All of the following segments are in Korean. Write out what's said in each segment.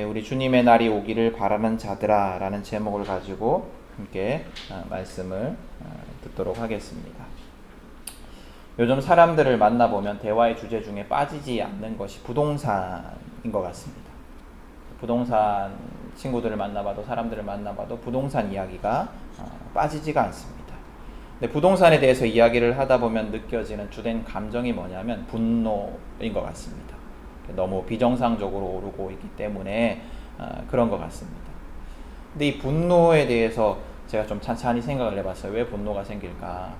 우리 주님의 날이 오기를 바라는 자들아 라는 제목을 가지고 함께 말씀을 듣도록 하겠습니다. 요즘 사람들을 만나보면 대화의 주제 중에 빠지지 않는 것이 부동산인 것 같습니다. 부동산 친구들을 만나봐도 사람들을 만나봐도 부동산 이야기가 빠지지가 않습니다. 근데 부동산에 대해서 이야기를 하다 보면 느껴지는 주된 감정이 뭐냐면 분노인 것 같습니다. 너무 비정상적으로 오르고 있기 때문에 그런 것 같습니다. 근데 이 분노에 대해서 제가 좀 찬찬히 생각을 해봤어요. 왜 분노가 생길까?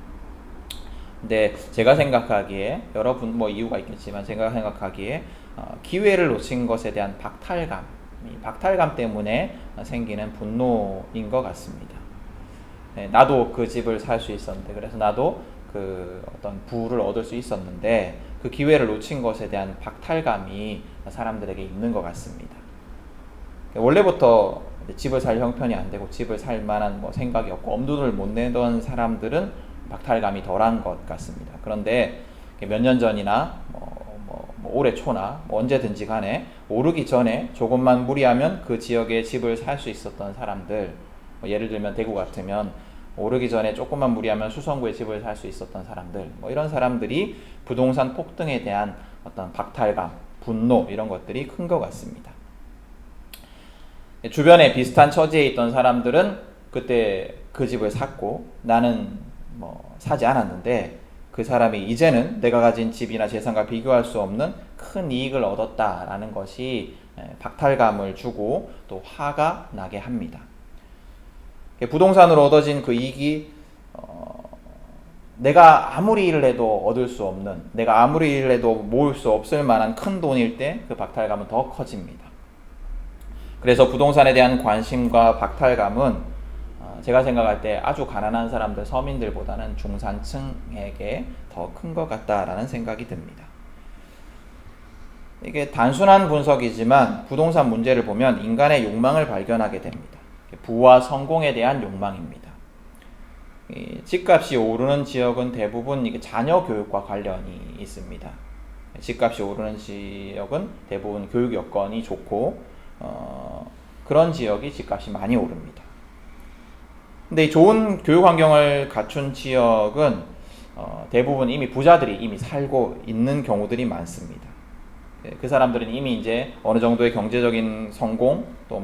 근데 제가 생각하기에 여러 이유가 있겠지만 제가 생각하기에 기회를 놓친 것에 대한 박탈감 때문에 생기는 분노인 것 같습니다. 나도 그 집을 살 수 있었는데, 그래서 나도 그 어떤 부를 얻을 수 있었는데 그 기회를 놓친 것에 대한 박탈감이 사람들에게 있는 것 같습니다. 원래부터 집을 살 형편이 안 되고 집을 살 만한 생각이 없고 엄두를 못 내던 사람들은 박탈감이 덜한 것 같습니다. 그런데 몇 년 전이나 올해 초나 언제든지 간에 오르기 전에 조금만 무리하면 그 지역에 집을 살 수 있었던 사람들, 예를 들면 대구 같으면 오르기 전에 조금만 무리하면 수성구에 집을 살 수 있었던 사람들, 이런 사람들이 부동산 폭등에 대한 어떤 박탈감, 분노 이런 것들이 큰 것 같습니다. 주변에 비슷한 처지에 있던 사람들은 그때 그 집을 샀고 나는 사지 않았는데 그 사람이 이제는 내가 가진 집이나 재산과 비교할 수 없는 큰 이익을 얻었다라는 것이 박탈감을 주고 또 화가 나게 합니다. 부동산으로 얻어진 그 이익이 내가 아무리 일을 해도 얻을 수 없는, 내가 아무리 일을 해도 모을 수 없을 만한 큰 돈일 때 그 박탈감은 더 커집니다. 그래서 부동산에 대한 관심과 박탈감은 제가 생각할 때 아주 가난한 사람들, 서민들보다는 중산층에게 더 큰 것 같다라는 생각이 듭니다. 이게 단순한 분석이지만 부동산 문제를 보면 인간의 욕망을 발견하게 됩니다. 부와 성공에 대한 욕망입니다. 집값이 오르는 지역은 대부분 자녀 교육과 관련이 있습니다. 집값이 오르는 지역은 대부분 교육 여건이 좋고 그런 지역이 집값이 많이 오릅니다. 근데 좋은 교육 환경을 갖춘 지역은 대부분 이미 부자들이 이미 살고 있는 경우들이 많습니다. 그 사람들은 이미 이제 어느 정도의 경제적인 성공, 또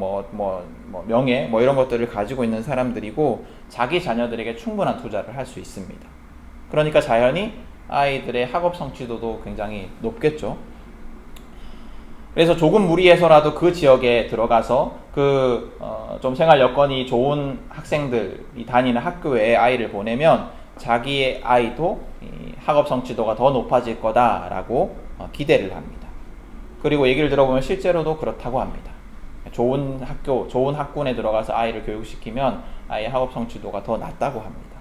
명예, 이런 것들을 가지고 있는 사람들이고 자기 자녀들에게 충분한 투자를 할 수 있습니다. 그러니까 자연히 아이들의 학업 성취도도 굉장히 높겠죠. 그래서 조금 무리해서라도 그 지역에 들어가서 좀 생활 여건이 좋은 학생들이 다니는 학교에 아이를 보내면 자기의 아이도 학업 성취도가 더 높아질 거다라고 기대를 합니다. 그리고 얘기를 들어보면 실제로도 그렇다고 합니다. 좋은 학교, 좋은 학군에 들어가서 아이를 교육시키면 아이의 학업 성취도가 더 낮다고 합니다.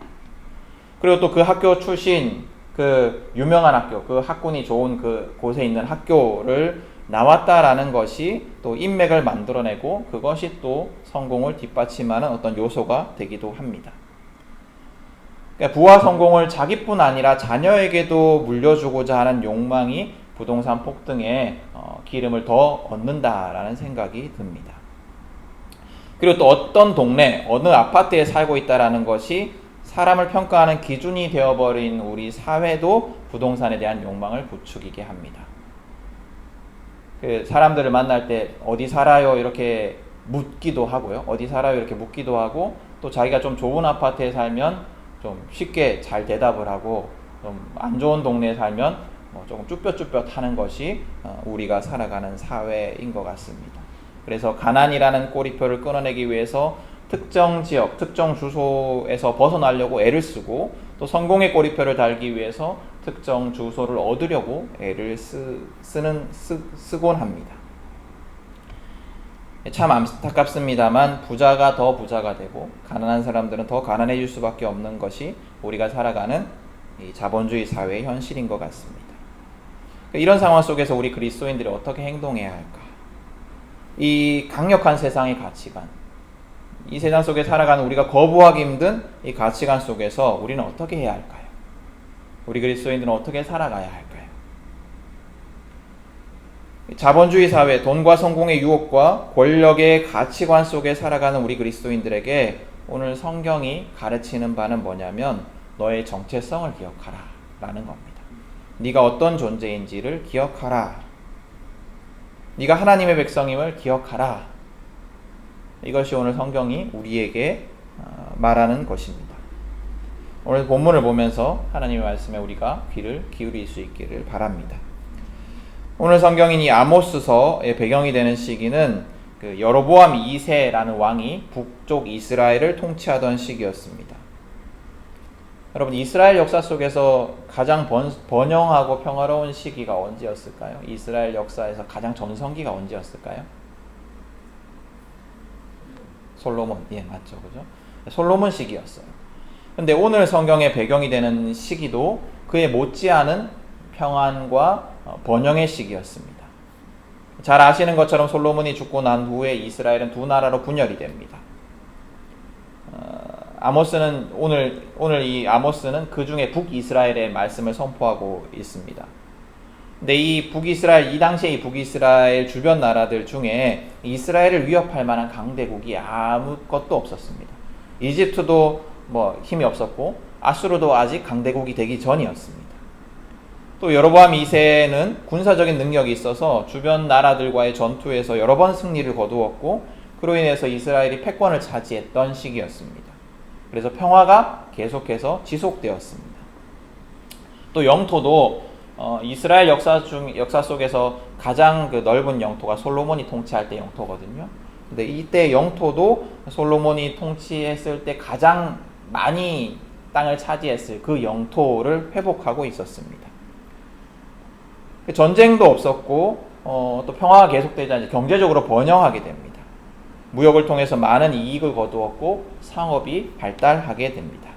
그리고 또 그 학교 출신, 그 유명한 학교, 그 학군이 좋은 그 곳에 있는 학교를 나왔다라는 것이 또 인맥을 만들어내고 그것이 또 성공을 뒷받침하는 어떤 요소가 되기도 합니다. 그러니까 부와 성공을 자기뿐 아니라 자녀에게도 물려주고자 하는 욕망이 부동산 폭등에 기름을 더 얻는다라는 생각이 듭니다. 그리고 또 어떤 동네, 어느 아파트에 살고 있다라는 것이 사람을 평가하는 기준이 되어버린 우리 사회도 부동산에 대한 욕망을 부추기게 합니다. 사람들을 만날 때 어디 살아요? 이렇게 묻기도 하고요. 어디 살아요? 이렇게 묻기도 하고 또 자기가 좀 좋은 아파트에 살면 좀 쉽게 잘 대답을 하고 좀 안 좋은 동네에 살면 조금 쭈뼛쭈뼛 하는 것이 우리가 살아가는 사회인 것 같습니다. 그래서 가난이라는 꼬리표를 끊어내기 위해서 특정 지역, 특정 주소에서 벗어나려고 애를 쓰고 또 성공의 꼬리표를 달기 위해서 특정 주소를 얻으려고 애를 쓰곤 합니다. 참 안타깝습니다만 부자가 더 부자가 되고 가난한 사람들은 더 가난해질 수밖에 없는 것이 우리가 살아가는 이 자본주의 사회의 현실인 것 같습니다. 이런 상황 속에서 우리 그리스도인들이 어떻게 행동해야 할까? 이 강력한 세상의 가치관, 이 세상 속에 살아가는 우리가 거부하기 힘든 이 가치관 속에서 우리는 어떻게 해야 할까요? 우리 그리스도인들은 어떻게 살아가야 할까요? 자본주의 사회, 돈과 성공의 유혹과 권력의 가치관 속에 살아가는 우리 그리스도인들에게 오늘 성경이 가르치는 바는 뭐냐면 너의 정체성을 기억하라 라는 겁니다. 네가 어떤 존재인지를 기억하라. 네가 하나님의 백성임을 기억하라. 이것이 오늘 성경이 우리에게 말하는 것입니다. 오늘 본문을 보면서 하나님의 말씀에 우리가 귀를 기울일 수 있기를 바랍니다. 오늘 성경인 이 아모스서의 배경이 되는 시기는 그 여로보암 2세라는 왕이 북쪽 이스라엘을 통치하던 시기였습니다. 여러분, 이스라엘 역사 속에서 가장 번영하고 평화로운 시기가 언제였을까요? 이스라엘 역사에서 가장 전성기가 언제였을까요? 솔로몬, 예, 맞죠, 그죠? 솔로몬 시기였어요. 근데 오늘 성경의 배경이 되는 시기도 그에 못지않은 평안과 번영의 시기였습니다. 잘 아시는 것처럼 솔로몬이 죽고 난 후에 이스라엘은 두 나라로 분열이 됩니다. 아모스는 오늘 이 아모스는 그 중에 북이스라엘의 말씀을 선포하고 있습니다. 근데 이 당시에 이 북이스라엘 주변 나라들 중에 이스라엘을 위협할 만한 강대국이 아무것도 없었습니다. 이집트도 힘이 없었고 아수르도 아직 강대국이 되기 전이었습니다. 또 여로보암 2세는 군사적인 능력이 있어서 주변 나라들과의 전투에서 여러 번 승리를 거두었고 그로 인해서 이스라엘이 패권을 차지했던 시기였습니다. 그래서 평화가 계속해서 지속되었습니다. 또 영토도 이스라엘 역사 속에서 가장 넓은 영토가 솔로몬이 통치할 때 영토거든요. 근데 이때 영토도 솔로몬이 통치했을 때 가장 많이 땅을 차지했을 그 영토를 회복하고 있었습니다. 전쟁도 없었고 또 평화가 계속되자 경제적으로 번영하게 됩니다. 무역을 통해서 많은 이익을 거두었고 상업이 발달하게 됩니다.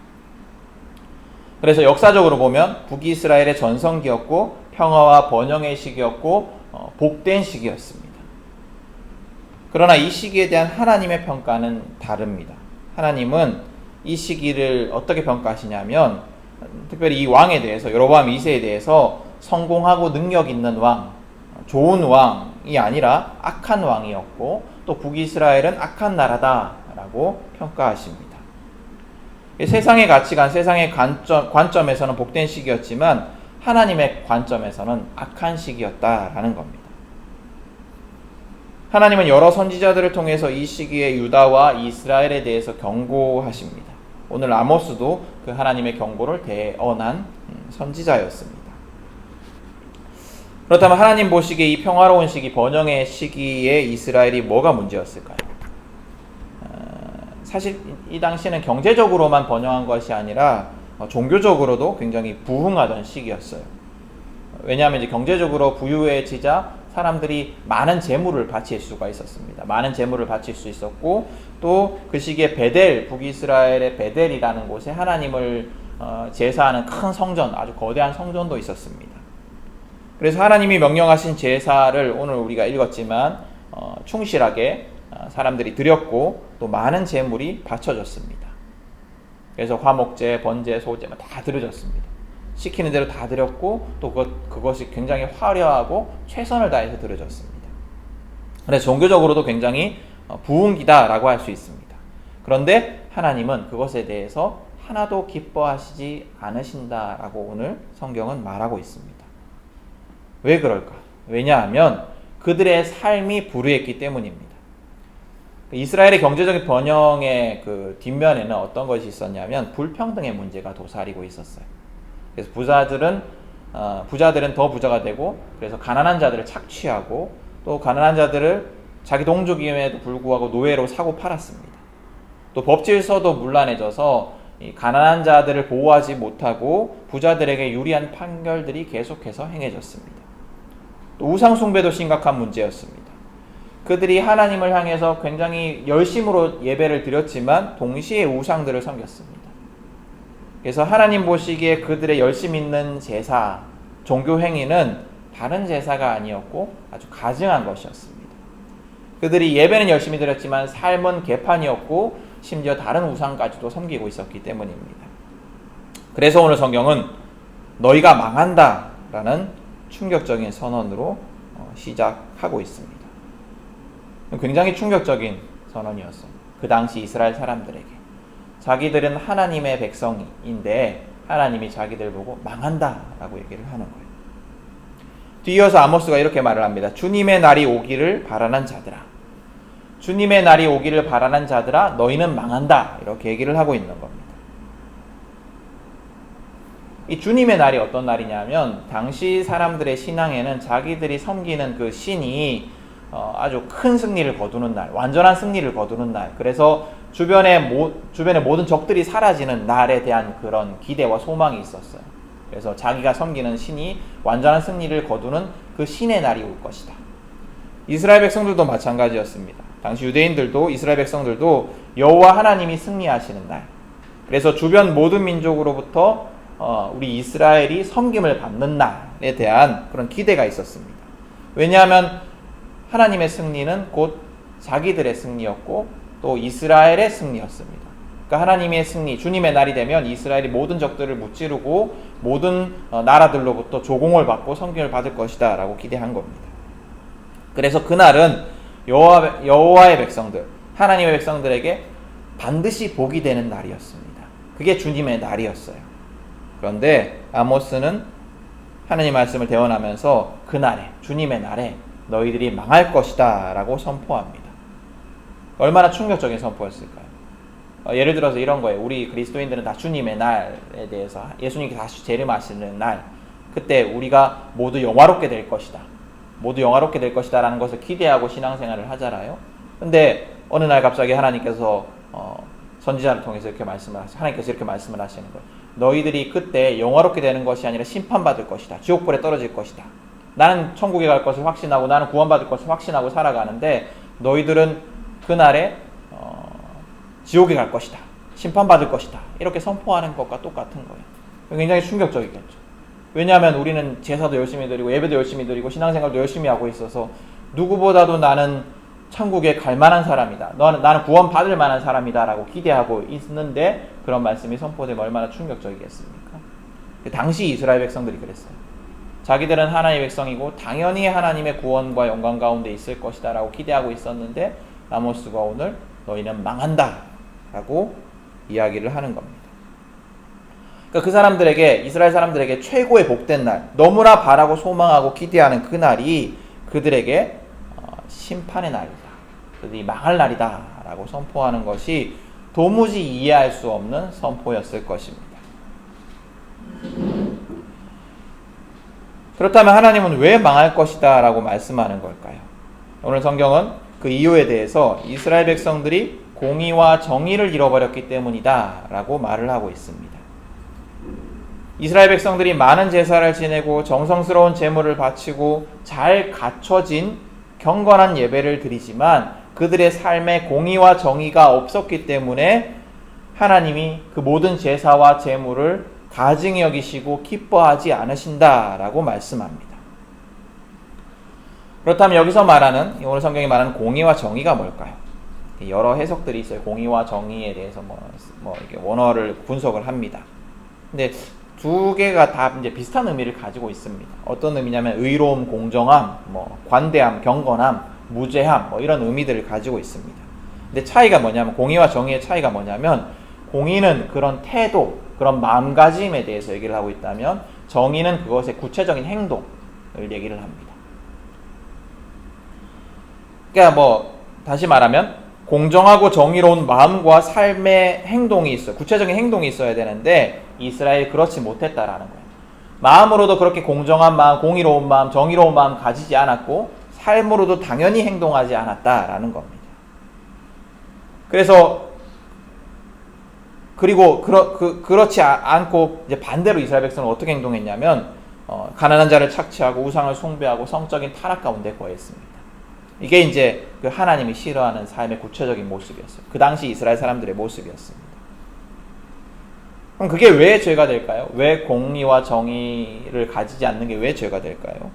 그래서 역사적으로 보면 북이스라엘의 전성기였고 평화와 번영의 시기였고 복된 시기였습니다. 그러나 이 시기에 대한 하나님의 평가는 다릅니다. 하나님은 이 시기를 어떻게 평가하시냐면 특별히 이 왕에 대해서 여로보암 2세에 대해서 성공하고 능력 있는 왕, 좋은 왕이 아니라 악한 왕이었고 또 북이스라엘은 악한 나라다라고 평가하십니다. 세상의 가치관, 세상의 관점에서는 복된 시기였지만 하나님의 관점에서는 악한 시기였다라는 겁니다. 하나님은 여러 선지자들을 통해서 이 시기에 유다와 이스라엘에 대해서 경고하십니다. 오늘 아모스도 그 하나님의 경고를 대언한 선지자였습니다. 그렇다면 하나님 보시기에 이 평화로운 시기, 번영의 시기에 이스라엘이 뭐가 문제였을까요? 사실 이 당시에는 경제적으로만 번영한 것이 아니라 종교적으로도 굉장히 부흥하던 시기였어요. 왜냐하면 이제 경제적으로 부유해지자 사람들이 많은 재물을 바칠 수가 있었습니다. 많은 재물을 바칠 수 있었고 또 그 시기에 베델, 북이스라엘의 베델이라는 곳에 하나님을 제사하는 큰 성전, 아주 거대한 성전도 있었습니다. 그래서 하나님이 명령하신 제사를 오늘 우리가 읽었지만 충실하게 사람들이 드렸고 또 많은 제물이 바쳐졌습니다. 그래서 화목제, 번제, 소제 다 드려졌습니다. 시키는 대로 다 드렸고 또 그것이 굉장히 화려하고 최선을 다해서 드려졌습니다. 그래서 종교적으로도 굉장히 부흥기다라고 할 수 있습니다. 그런데 하나님은 그것에 대해서 하나도 기뻐하시지 않으신다라고 오늘 성경은 말하고 있습니다. 왜 그럴까? 왜냐하면 그들의 삶이 불의했기 때문입니다. 이스라엘의 경제적인 번영의 그 뒷면에는 어떤 것이 있었냐면 불평등의 문제가 도사리고 있었어요. 그래서 부자들은 더 부자가 되고 그래서 가난한 자들을 착취하고 또 가난한 자들을 자기 동족임에도 불구하고 노예로 사고 팔았습니다. 또 법질서도 문란해져서 이 가난한 자들을 보호하지 못하고 부자들에게 유리한 판결들이 계속해서 행해졌습니다. 또 우상 숭배도 심각한 문제였습니다. 그들이 하나님을 향해서 굉장히 열심으로 예배를 드렸지만 동시에 우상들을 섬겼습니다. 그래서 하나님 보시기에 그들의 열심 있는 제사, 종교 행위는 다른 제사가 아니었고 아주 가증한 것이었습니다. 그들이 예배는 열심히 드렸지만 삶은 개판이었고 심지어 다른 우상까지도 섬기고 있었기 때문입니다. 그래서 오늘 성경은 너희가 망한다 라는 충격적인 선언으로 시작하고 있습니다. 굉장히 충격적인 선언이었어요. 그 당시 이스라엘 사람들에게. 자기들은 하나님의 백성인데 하나님이 자기들 보고 망한다라고 얘기를 하는 거예요. 뒤이어서 아모스가 이렇게 말을 합니다. 주님의 날이 오기를 바라는 자들아. 주님의 날이 오기를 바라는 자들아 너희는 망한다. 이렇게 얘기를 하고 있는 겁니다. 이 주님의 날이 어떤 날이냐면 당시 사람들의 신앙에는 자기들이 섬기는 그 신이 아주 큰 승리를 거두는 날, 완전한 승리를 거두는 날. 그래서 주변의 모든 적들이 사라지는 날에 대한 그런 기대와 소망이 있었어요. 그래서 자기가 섬기는 신이 완전한 승리를 거두는 그 신의 날이 올 것이다. 이스라엘 백성들도 마찬가지였습니다. 당시 유대인들도 이스라엘 백성들도 여호와 하나님이 승리하시는 날. 그래서 주변 모든 민족으로부터 우리 이스라엘이 섬김을 받는 날에 대한 그런 기대가 있었습니다. 왜냐하면 하나님의 승리는 곧 자기들의 승리였고 또 이스라엘의 승리였습니다. 그러니까 하나님의 승리, 주님의 날이 되면 이스라엘이 모든 적들을 무찌르고 모든 나라들로부터 조공을 받고 섬김을 받을 것이다 라고 기대한 겁니다. 그래서 그날은 여호와의 백성들, 하나님의 백성들에게 반드시 복이 되는 날이었습니다. 그게 주님의 날이었어요. 그런데 아모스는 하나님 말씀을 대언하면서 그날에, 주님의 날에 너희들이 망할 것이다 라고 선포합니다. 얼마나 충격적인 선포였을까요? 예를 들어서 이런 거예요. 우리 그리스도인들은 다 주님의 날에 대해서 예수님께 다시 재림하시는 날, 그때 우리가 모두 영화롭게 될 것이다. 모두 영화롭게 될 것이다 라는 것을 기대하고 신앙생활을 하잖아요. 근데 어느 날 갑자기 하나님께서 선지자를 통해서 이렇게 하나님께서 이렇게 말씀을 하시는 거예요. 너희들이 그때 영화롭게 되는 것이 아니라 심판받을 것이다. 지옥불에 떨어질 것이다. 나는 천국에 갈 것을 확신하고 나는 구원받을 것을 확신하고 살아가는데 너희들은 그날에 지옥에 갈 것이다. 심판받을 것이다. 이렇게 선포하는 것과 똑같은 거예요. 굉장히 충격적이겠죠. 왜냐하면 우리는 제사도 열심히 드리고 예배도 열심히 드리고 신앙생활도 열심히 하고 있어서 누구보다도 나는 천국에 갈 만한 사람이다. 나는 구원받을 만한 사람이다 라고 기대하고 있는데 그런 말씀이 선포되면 얼마나 충격적이겠습니까? 당시 이스라엘 백성들이 그랬어요. 자기들은 하나님의 백성이고 당연히 하나님의 구원과 영광 가운데 있을 것이다 라고 기대하고 있었는데 아모스가 오늘 너희는 망한다 라고 이야기를 하는 겁니다. 그러니까 그 사람들에게, 이스라엘 사람들에게 최고의 복된 날, 너무나 바라고 소망하고 기대하는 그 날이 그들에게 심판의 날이다, 그들이 망할 날이다 라고 선포하는 것이 도무지 이해할 수 없는 선포였을 것입니다. 그렇다면 하나님은 왜 망할 것이다 라고 말씀하는 걸까요? 오늘 성경은 그 이유에 대해서 이스라엘 백성들이 공의와 정의를 잃어버렸기 때문이다 라고 말을 하고 있습니다. 이스라엘 백성들이 많은 제사를 지내고 정성스러운 제물을 바치고 잘 갖춰진 경건한 예배를 드리지만 그들의 삶에 공의와 정의가 없었기 때문에 하나님이 그 모든 제사와 제물을 가증히 여기시고 기뻐하지 않으신다라고 말씀합니다. 그렇다면 여기서 말하는, 오늘 성경이 말하는 공의와 정의가 뭘까요? 여러 해석들이 있어요. 공의와 정의에 대해서 이렇게 원어를 분석을 합니다. 근데 두 개가 다 이제 비슷한 의미를 가지고 있습니다. 어떤 의미냐면 의로움, 공정함, 관대함, 경건함, 무죄함, 이런 의미들을 가지고 있습니다. 근데 차이가 뭐냐면, 공의와 정의의 차이가 뭐냐면, 공의는 그런 태도, 그런 마음가짐에 대해서 얘기를 하고 있다면, 정의는 그것의 구체적인 행동을 얘기를 합니다. 그러니까 다시 말하면 공정하고 정의로운 마음과 삶의 행동이 있어요. 구체적인 행동이 있어야 되는데 이스라엘이 그렇지 못했다라는 거예요. 마음으로도 그렇게 공정한 마음, 공의로운 마음, 정의로운 마음 가지지 않았고 삶으로도 당연히 행동하지 않았다라는 겁니다. 그리고 그렇지 않고 이제 반대로 이스라엘 백성은 어떻게 행동했냐면 가난한 자를 착취하고 우상을 숭배하고 성적인 타락 가운데 거했습니다. 이게 이제 그 하나님이 싫어하는 삶의 구체적인 모습이었어요. 그 당시 이스라엘 사람들의 모습이었습니다. 그럼 그게 왜 죄가 될까요? 왜 공의와 정의를 가지지 않는 게 왜 죄가 될까요?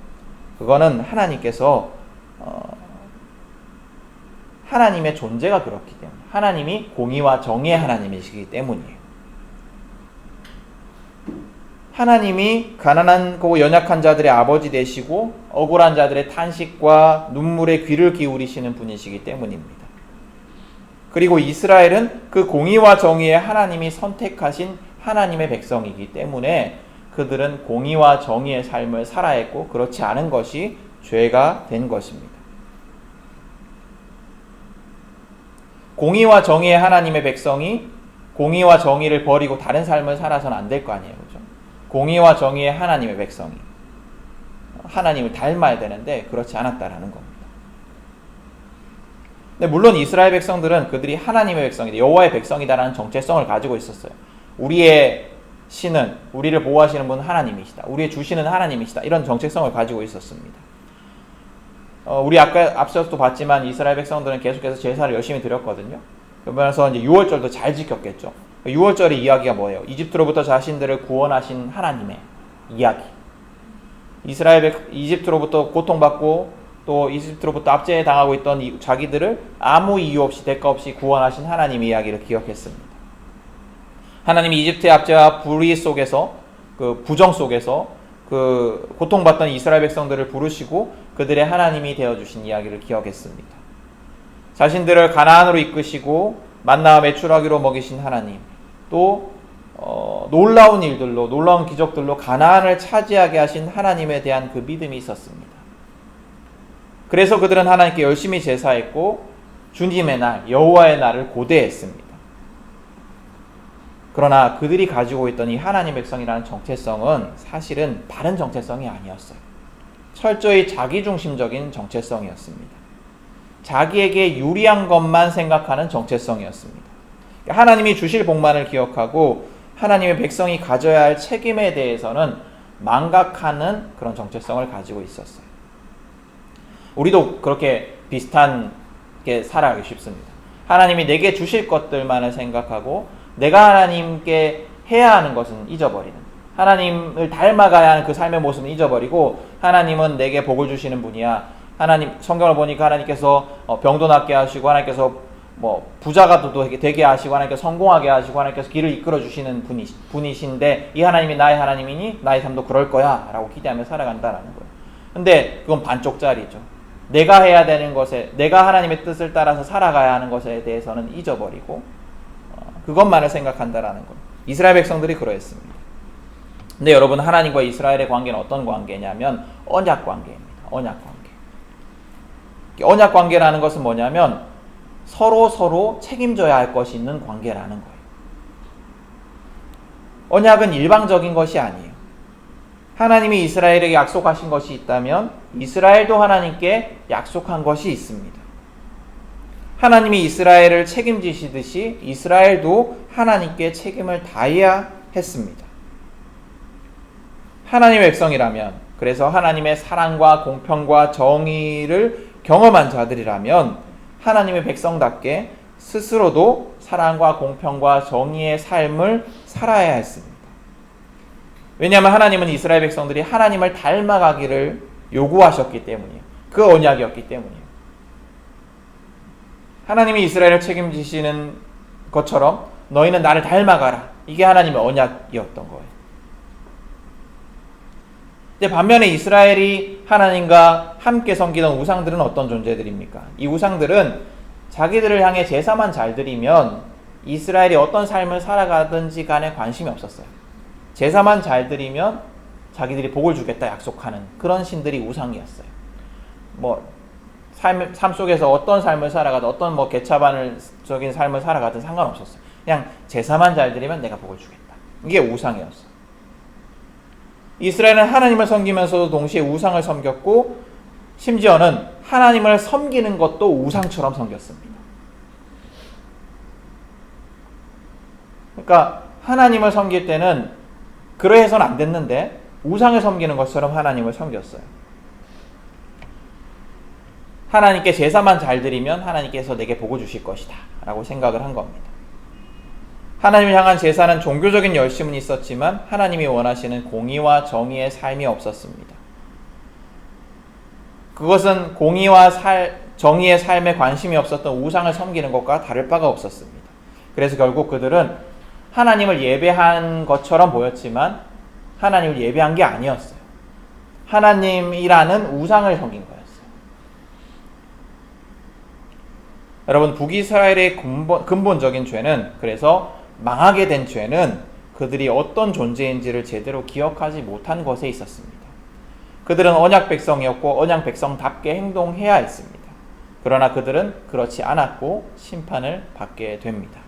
그거는 하나님께서 하나님의 존재가 그렇기 때문에, 하나님이 공의와 정의의 하나님이시기 때문이에요. 하나님이 가난하고 연약한 자들의 아버지 되시고 억울한 자들의 탄식과 눈물에 귀를 기울이시는 분이시기 때문입니다. 그리고 이스라엘은 그 공의와 정의의 하나님이 선택하신 하나님의 백성이기 때문에 그들은 공의와 정의의 삶을 살아야 했고 그렇지 않은 것이 죄가 된 것입니다. 공의와 정의의 하나님의 백성이 공의와 정의를 버리고 다른 삶을 살아서는 안 될 거 아니에요. 그렇죠? 공의와 정의의 하나님의 백성이 하나님을 닮아야 되는데 그렇지 않았다라는 겁니다. 근데 물론 이스라엘 백성들은 그들이 하나님의 백성이다, 여호와의 백성이다라는 정체성을 가지고 있었어요. 우리의 신은, 우리를 보호하시는 분은 하나님이시다, 우리의 주신은 하나님이시다, 이런 정체성을 가지고 있었습니다. 우리 아까 앞서도 봤지만 이스라엘 백성들은 계속해서 제사를 열심히 드렸거든요. 그러면서 이제 유월절도 잘 지켰겠죠. 유월절의 이야기가 뭐예요? 이집트로부터 자신들을 구원하신 하나님의 이야기. 이집트로부터 고통받고 또 이집트로부터 압제에 당하고 있던 자기들을 아무 이유 없이 대가 없이 구원하신 하나님의 이야기를 기억했습니다. 하나님이 이집트의 압제와 불의 속에서, 그 부정 속에서 그 고통받던 이스라엘 백성들을 부르시고 그들의 하나님이 되어주신 이야기를 기억했습니다. 자신들을 가나안으로 이끄시고 만나와 메추라기로 먹이신 하나님, 또 놀라운 일들로, 놀라운 기적들로 가나안을 차지하게 하신 하나님에 대한 그 믿음이 있었습니다. 그래서 그들은 하나님께 열심히 제사했고 주님의 날, 여호와의 날을 고대했습니다. 그러나 그들이 가지고 있던 이 하나님 백성이라는 정체성은 사실은 바른 정체성이 아니었어요. 철저히 자기중심적인 정체성이었습니다. 자기에게 유리한 것만 생각하는 정체성이었습니다. 하나님이 주실 복만을 기억하고 하나님의 백성이 가져야 할 책임에 대해서는 망각하는 그런 정체성을 가지고 있었어요. 우리도 그렇게 비슷하게 살아가기 쉽습니다. 하나님이 내게 주실 것들만을 생각하고 내가 하나님께 해야 하는 것은 잊어버리는, 하나님을 닮아가야 하는 그 삶의 모습은 잊어버리고 하나님은 내게 복을 주시는 분이야. 하나님, 성경을 보니까 하나님께서 병도 낫게 하시고 하나님께서 부자가 되게 하시고 하나님께서 성공하게 하시고 하나님께서 길을 이끌어 주시는 분이신데 이 하나님이 나의 하나님이니 나의 삶도 그럴 거야 라고 기대하며 살아간다라는 거예요. 근데 그건 반쪽짜리죠. 내가 해야 되는 것에, 내가 하나님의 뜻을 따라서 살아가야 하는 것에 대해서는 잊어버리고 그것만을 생각한다라는 거예요. 이스라엘 백성들이 그러했습니다. 근데 여러분, 하나님과 이스라엘의 관계는 어떤 관계냐면 언약 관계입니다. 언약 관계. 언약 관계라는 것은 뭐냐면 서로 책임져야 할 것이 있는 관계라는 거예요. 언약은 일방적인 것이 아니에요. 하나님이 이스라엘에게 약속하신 것이 있다면 이스라엘도 하나님께 약속한 것이 있습니다. 하나님이 이스라엘을 책임지시듯이 이스라엘도 하나님께 책임을 다해야 했습니다. 하나님의 백성이라면, 그래서 하나님의 사랑과 공평과 정의를 경험한 자들이라면 하나님의 백성답게 스스로도 사랑과 공평과 정의의 삶을 살아야 했습니다. 왜냐하면 하나님은 이스라엘 백성들이 하나님을 닮아가기를 요구하셨기 때문이에요. 그 언약이었기 때문이에요. 하나님이 이스라엘을 책임지시는 것처럼 너희는 나를 닮아가라. 이게 하나님의 언약이었던 거예요. 근데 반면에 이스라엘이 하나님과 함께 섬기던 우상들은 어떤 존재들입니까? 이 우상들은 자기들을 향해 제사만 잘 드리면 이스라엘이 어떤 삶을 살아가든지 간에 관심이 없었어요. 제사만 잘 드리면 자기들이 복을 주겠다 약속하는 그런 신들이 우상이었어요. 삶 속에서 어떤 삶을 살아가든 어떤 개차반적인 삶을 살아가든 상관없었어요. 그냥 제사만 잘 드리면 내가 복을 주겠다. 이게 우상이었어요. 이스라엘은 하나님을 섬기면서도 동시에 우상을 섬겼고 심지어는 하나님을 섬기는 것도 우상처럼 섬겼습니다. 그러니까 하나님을 섬길 때는 그러해서는 안 됐는데 우상을 섬기는 것처럼 하나님을 섬겼어요. 하나님께 제사만 잘 드리면 하나님께서 내게 복을 주실 것이다 라고 생각을 한 겁니다. 하나님을 향한 제사는 종교적인 열심은 있었지만 하나님이 원하시는 공의와 정의의 삶이 없었습니다. 그것은 공의와 정의의 삶에 관심이 없었던 우상을 섬기는 것과 다를 바가 없었습니다. 그래서 결국 그들은 하나님을 예배한 것처럼 보였지만 하나님을 예배한 게 아니었어요. 하나님이라는 우상을 섬긴 거였어요. 여러분, 북이스라엘의 근본적인 죄는, 그래서 망하게 된 죄는 그들이 어떤 존재인지를 제대로 기억하지 못한 것에 있었습니다. 그들은 언약 백성이었고 언약 백성답게 행동해야 했습니다. 그러나 그들은 그렇지 않았고 심판을 받게 됩니다.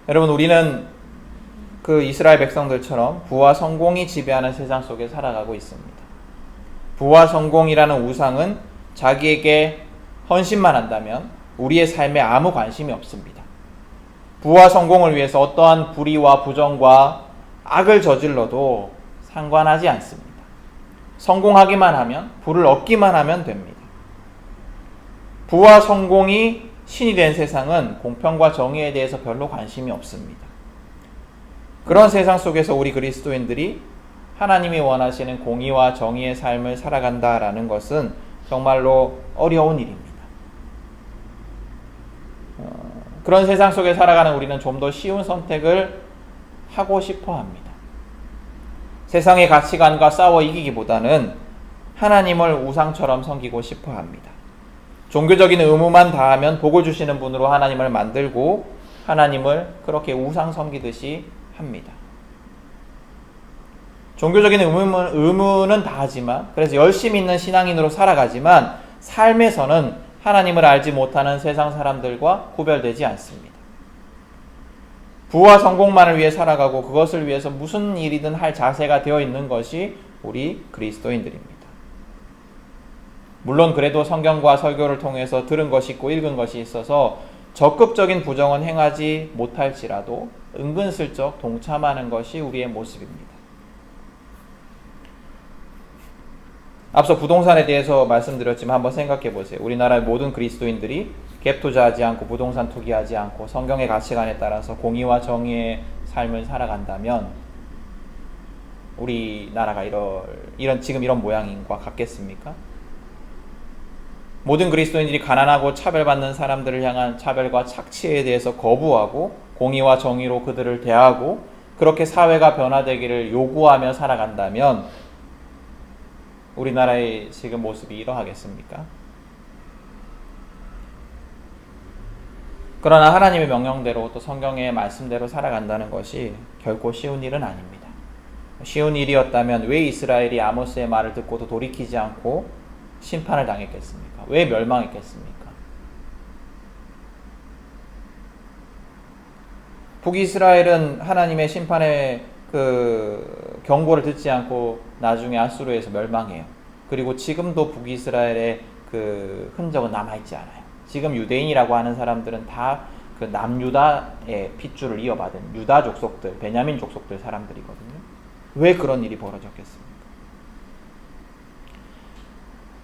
여러분, 우리는 그 이스라엘 백성들처럼 부와 성공이 지배하는 세상 속에 살아가고 있습니다. 부와 성공이라는 우상은 자기에게 헌신만 한다면 우리의 삶에 아무 관심이 없습니다. 부와 성공을 위해서 어떠한 불의와 부정과 악을 저질러도 상관하지 않습니다. 성공하기만 하면, 부를 얻기만 하면 됩니다. 부와 성공이 신이 된 세상은 공평과 정의에 대해서 별로 관심이 없습니다. 그런 세상 속에서 우리 그리스도인들이 하나님이 원하시는 공의와 정의의 삶을 살아간다라는 것은 정말로 어려운 일입니다. 그런 세상 속에 살아가는 우리는 좀 더 쉬운 선택을 하고 싶어 합니다. 세상의 가치관과 싸워 이기기보다는 하나님을 우상처럼 섬기고 싶어 합니다. 종교적인 의무만 다하면 복을 주시는 분으로 하나님을 만들고 하나님을 그렇게 우상 섬기듯이 합니다. 종교적인 의무는 다하지만, 그래서 열심히 있는 신앙인으로 살아가지만 삶에서는 하나님을 알지 못하는 세상 사람들과 구별되지 않습니다. 부와 성공만을 위해 살아가고 그것을 위해서 무슨 일이든 할 자세가 되어 있는 것이 우리 그리스도인들입니다. 물론 그래도 성경과 설교를 통해서 들은 것이 있고 읽은 것이 있어서 적극적인 부정은 행하지 못할지라도 은근슬쩍 동참하는 것이 우리의 모습입니다. 앞서 부동산에 대해서 말씀드렸지만 한번 생각해 보세요. 우리나라의 모든 그리스도인들이 갭 투자하지 않고 부동산 투기하지 않고 성경의 가치관에 따라서 공의와 정의의 삶을 살아간다면 우리나라가 지금 이런 모양인과 같겠습니까? 모든 그리스도인들이 가난하고 차별받는 사람들을 향한 차별과 착취에 대해서 거부하고 공의와 정의로 그들을 대하고 그렇게 사회가 변화되기를 요구하며 살아간다면 우리나라의 지금 모습이 이러하겠습니까? 그러나 하나님의 명령대로 또 성경의 말씀대로 살아간다는 것이 결코 쉬운 일은 아닙니다. 쉬운 일이었다면 왜 이스라엘이 아모스의 말을 듣고도 돌이키지 않고 심판을 당했겠습니까? 왜 멸망했겠습니까? 북이스라엘은 하나님의 심판의 그 경고를 듣지 않고 나중에 아수르에서 멸망해요. 그리고 지금도 북이스라엘의 그 흔적은 남아있지 않아요. 지금 유대인이라고 하는 사람들은 다 그 남유다의 핏줄을 이어받은 유다 족속들, 베냐민 족속들 사람들이거든요. 왜 그런 일이 벌어졌겠습니까?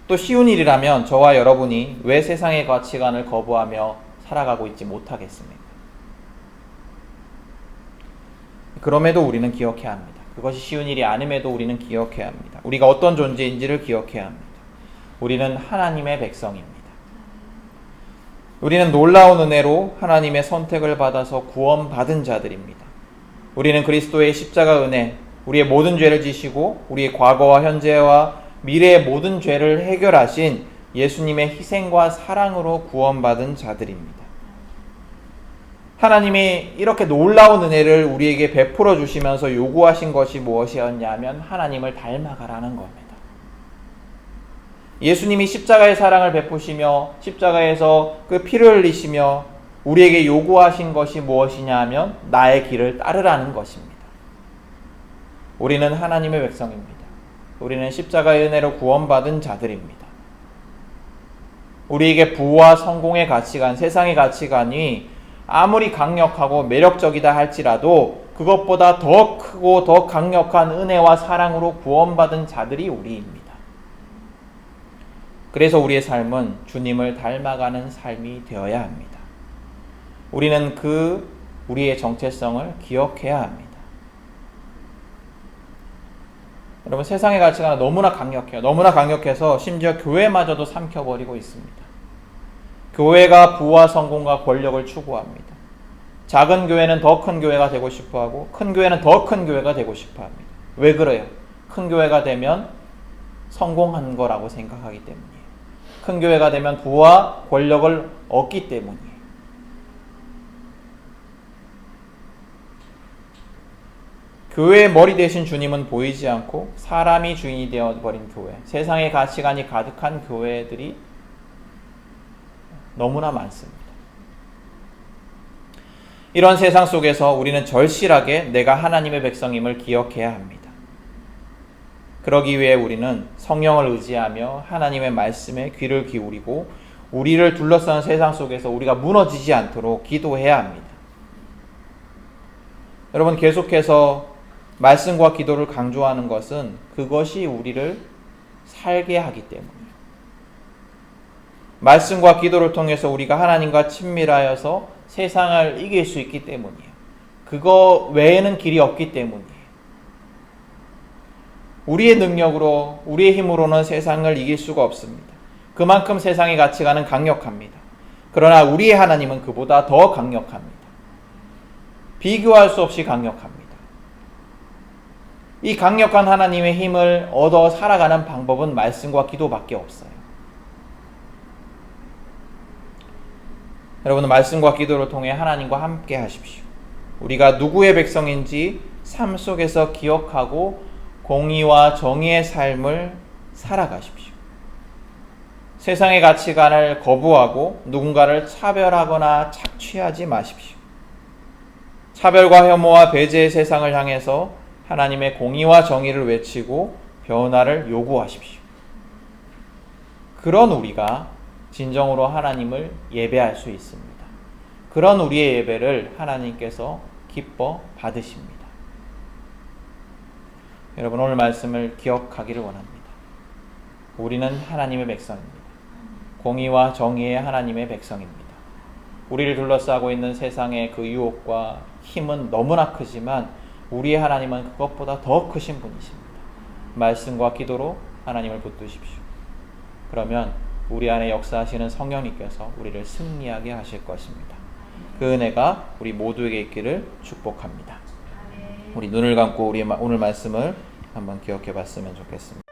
또 쉬운 일이라면 저와 여러분이 왜 세상의 가치관을 거부하며 살아가고 있지 못하겠습니까? 그럼에도 우리는 기억해야 합니다. 그것이 쉬운 일이 아님에도 우리는 기억해야 합니다. 우리가 어떤 존재인지를 기억해야 합니다. 우리는 하나님의 백성입니다. 우리는 놀라운 은혜로 하나님의 선택을 받아서 구원받은 자들입니다. 우리는 그리스도의 십자가 은혜, 우리의 모든 죄를 지시고 우리의 과거와 현재와 미래의 모든 죄를 해결하신 예수님의 희생과 사랑으로 구원받은 자들입니다. 하나님이 이렇게 놀라운 은혜를 우리에게 베풀어 주시면서 요구하신 것이 무엇이었냐면 하나님을 닮아가라는 겁니다. 예수님이 십자가의 사랑을 베푸시며 십자가에서 그 피를 흘리시며 우리에게 요구하신 것이 무엇이냐 하면 나의 길을 따르라는 것입니다. 우리는 하나님의 백성입니다. 우리는 십자가의 은혜로 구원받은 자들입니다. 우리에게 부와 성공의 가치관, 세상의 가치관이 아무리 강력하고 매력적이다 할지라도 그것보다 더 크고 더 강력한 은혜와 사랑으로 구원받은 자들이 우리입니다. 그래서 우리의 삶은 주님을 닮아가는 삶이 되어야 합니다. 우리는 우리의 정체성을 기억해야 합니다. 여러분, 세상의 가치가 너무나 강력해요. 너무나 강력해서 심지어 교회마저도 삼켜버리고 있습니다. 교회가 부와 성공과 권력을 추구합니다. 작은 교회는 더 큰 교회가 되고 싶어하고 큰 교회는 더 큰 교회가 되고 싶어합니다. 왜 그래요? 큰 교회가 되면 성공한 거라고 생각하기 때문이에요. 큰 교회가 되면 부와 권력을 얻기 때문이에요. 교회의 머리 대신 주님은 보이지 않고 사람이 주인이 되어버린 교회, 세상의 가치관이 가득한 교회들이 너무나 많습니다. 이런 세상 속에서 우리는 절실하게 내가 하나님의 백성임을 기억해야 합니다. 그러기 위해 우리는 성령을 의지하며 하나님의 말씀에 귀를 기울이고 우리를 둘러싼 세상 속에서 우리가 무너지지 않도록 기도해야 합니다. 여러분, 계속해서 말씀과 기도를 강조하는 것은 그것이 우리를 살게 하기 때문이에요. 말씀과 기도를 통해서 우리가 하나님과 친밀하여서 세상을 이길 수 있기 때문이에요. 그거 외에는 길이 없기 때문이에요. 우리의 능력으로, 우리의 힘으로는 세상을 이길 수가 없습니다. 그만큼 세상의 가치관은 강력합니다. 그러나 우리의 하나님은 그보다 더 강력합니다. 비교할 수 없이 강력합니다. 이 강력한 하나님의 힘을 얻어 살아가는 방법은 말씀과 기도밖에 없어요. 여러분은 말씀과 기도를 통해 하나님과 함께 하십시오. 우리가 누구의 백성인지 삶 속에서 기억하고 공의와 정의의 삶을 살아가십시오. 세상의 가치관을 거부하고 누군가를 차별하거나 착취하지 마십시오. 차별과 혐오와 배제의 세상을 향해서 하나님의 공의와 정의를 외치고 변화를 요구하십시오. 그런 우리가 진정으로 하나님을 예배할 수 있습니다. 그런 우리의 예배를 하나님께서 기뻐 받으십니다. 여러분, 오늘 말씀을 기억하기를 원합니다. 우리는 하나님의 백성입니다. 공의와 정의의 하나님의 백성입니다. 우리를 둘러싸고 있는 세상의 그 유혹과 힘은 너무나 크지만 우리의 하나님은 그것보다 더 크신 분이십니다. 말씀과 기도로 하나님을 붙드십시오. 그러면 우리 안에 역사하시는 성령님께서 우리를 승리하게 하실 것입니다. 그 은혜가 우리 모두에게 있기를 축복합니다. 우리 눈을 감고 우리 오늘 말씀을 한번 기억해 봤으면 좋겠습니다.